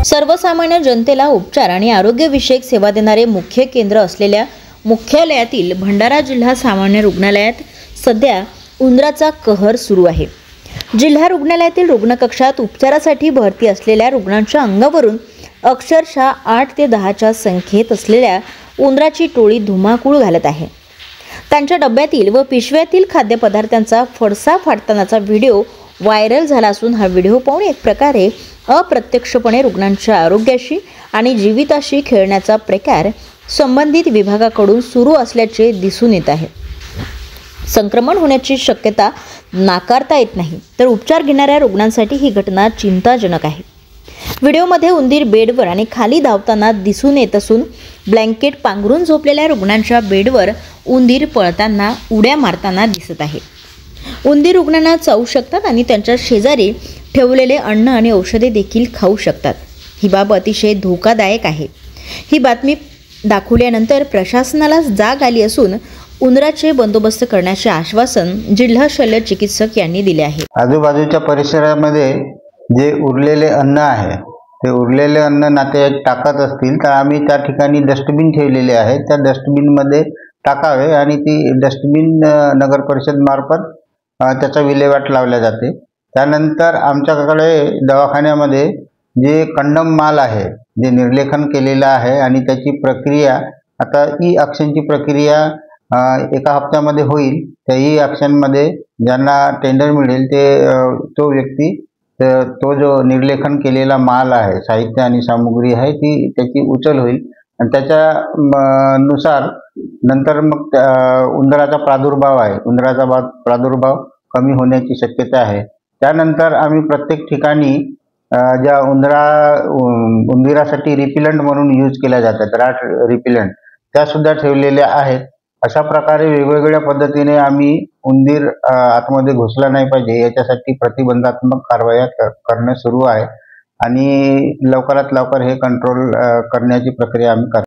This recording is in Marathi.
सर्वसामान्य जनतेला उपचार आणि आरोग्यविषयक सेवा देणारे मुख्य केंद्र असलेल्या मुख्यालयातील भंडारा जिल्हा सामान्य रुग्णालयात सध्या उंदराचा कहर सुरू आहे। जिल्हा रुग्णालयातील रुग्णकक्षात उपचारासाठी भरती असलेल्या रुग्णांच्या अंगावरून अक्षरशः 8 ते 10च्या संख्येत असलेल्या उंदराची टोळी धुमाकूळ घालत आहे। त्यांच्या डब्यातील व पिशव्यातील खाद्यपदार्थांचा फडसा फाडतानाचा व्हिडिओ व्हायरल झाला असून हा व्हिडिओ पाहून एक प्रकारे अप्रत्यक्षपणे रुग्णांच्या आरोग्याशी आणि जीविताशी खेळण्याचा प्रकार संबंधित विभागाकडून सुरू असल्याचे दिसून येत आहे। संक्रमण होण्याची शक्यता नाकारता येत नाही, तर उपचार घेणाऱ्या रुग्णांसाठी ही घटना चिंताजनक आहे। व्हिडिओमध्ये उंदीर बेडवर आणि खाली धावताना दिसून येत असून ब्लँकेट पांघरून झोपलेल्या रुग्णांच्या बेडवर उंदीर पळताना उड्या मारताना दिसत आहे। उंदीर रुग्णांना चावू शकतात आणि त्यांच्या शेजारी ठेवलेले अन्न आणि औषधे देखील खाऊ शकतात। ही बाब अतिशय धोकादायक आहे। ही बातमी दाखवल्यानंतर प्रशासनाला जाग आली असून उंदराचे बंदोबस्त करण्याचे आश्वासन जिल्हा शल्य चिकित्सक यांनी दिले आहे। आजूबाजूच्या परिसरामध्ये जे उरलेले अन्न आहे ते उरलेले अन्न नातेवाईक टाकत असतील तर आम्ही त्या ठिकाणी डस्टबिन ठेवलेले आहे, त्या डस्टबिनमध्ये टाकावे आणि ती डस्टबिन नगर परिषद मार्फत त्याचा विल्हेवाट लावल्या जाते। त्यानंतर आमच्याकडे दवाखान्यामध्ये जे कंडम माल आहे, जे निर्लेखन केलेलं आहे आणि त्याची प्रक्रिया आता ई ऑक्शनची प्रक्रिया एका हप्त्यामध्ये होईल। त्या ई ऑक्शनमध्ये ज्यांना टेंडर मिळेल ते तो व्यक्ती तो जो निर्लेखन केलेला माल आहे, साहित्य आणि सामुग्री आहे, ती त्याची उचल होईल आणि त्याच्या नुसार नंतर मग उंदराचा प्रादुर्भाव आहे, उंदराचा प्रादुर्भाव कमी होण्याची शक्यता आहे। त्यानंतर आम्ही प्रत्येक ठिकाणी ज्या उंदरासाठी रिपिलंट म्हणून यूज केल्या जातात, रॅट रिपिलंट, त्यासुद्धा ठेवलेल्या आहेत। अशा प्रकारे वेगवेगळ्या पद्धतीने आम्ही उंदीर आतमध्ये घुसला नाही पाहिजे याच्यासाठी प्रतिबंधात्मक कारवाया करणं सुरू आहे आणि लवकरात लवकर हे कंट्रोल करण्याची प्रक्रिया आम्ही करतो।